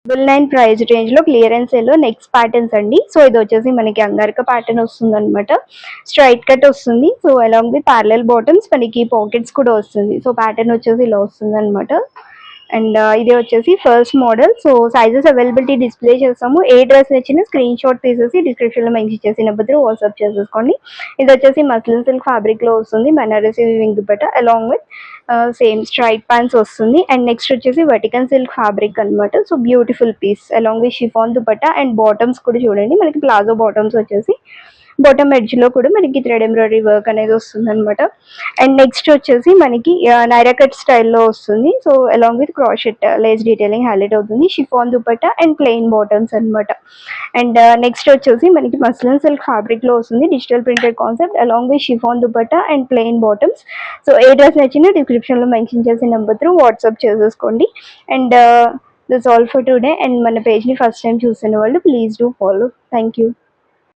9 price రేంజ్లో clearance సేల్లో next patterns అండి. సో ఇది వచ్చేసి మనకి అంగారిక ప్యాటర్న్ వస్తుంది అనమాట. స్ట్రైట్ కట్ వస్తుంది. So along with parallel bottoms మనకి పాకెట్స్ కూడా వస్తుంది. సో ప్యాటర్న్ వచ్చేసి ఇలా వస్తుంది అనమాట. అండ్ ఇది వచ్చేసి first model. So sizes availability display చేస్తాము. ఏ డ్రెస్ నచ్చిన స్క్రీన్ షాట్ తీసేసి డిస్క్రిప్షన్లో మెన్షన్ చేసి నెంబర్ వాట్సాప్ చేసేసుకోండి. ఇది వచ్చేసి మస్లిన్ సిల్క్ ఫ్యాబ్రిక్లో వస్తుంది. Banarasi weaving dupatta along with same straight pants వస్తుంది. అండ్ నెక్స్ట్ వచ్చేసి వెటికన్ సిల్క్ ఫ్యాబ్రిక్ అనమాట. So beautiful piece along with chiffon dupatta. And bottoms కూడా చూడండి, మనకి ప్లాజో బాటమ్స్ వచ్చేసి బాటమ్ ఎడ్జ్లో కూడా మనకి థ్రెడ్ ఎంబ్రాయిడరీ వర్క్ అనేది వస్తుంది అనమాట. అండ్ నెక్స్ట్ వచ్చేసి మనకి నైరా కట్ స్టైల్లో వస్తుంది. So along with crochet lace detailing highlight అవుతుంది. Chiffon dupatta and plain bottoms అనమాట. అండ్ నెక్స్ట్ వచ్చేసి మనకి మస్లిన్ సిల్క్ ఫ్యాబ్రిక్లో వస్తుంది. Digital printed concept along with chiffon dupatta and plain bottoms. So ఏ డ్రెస్ నచ్చినా డిస్క్రిప్షన్లో మెన్షన్ చేసే నెంబర్ త్రూ వాట్సాప్ చేసేసుకోండి. And this all for today. And మన పేజ్ని ఫస్ట్ టైం చూసిన వాళ్ళు please do follow. Thank you.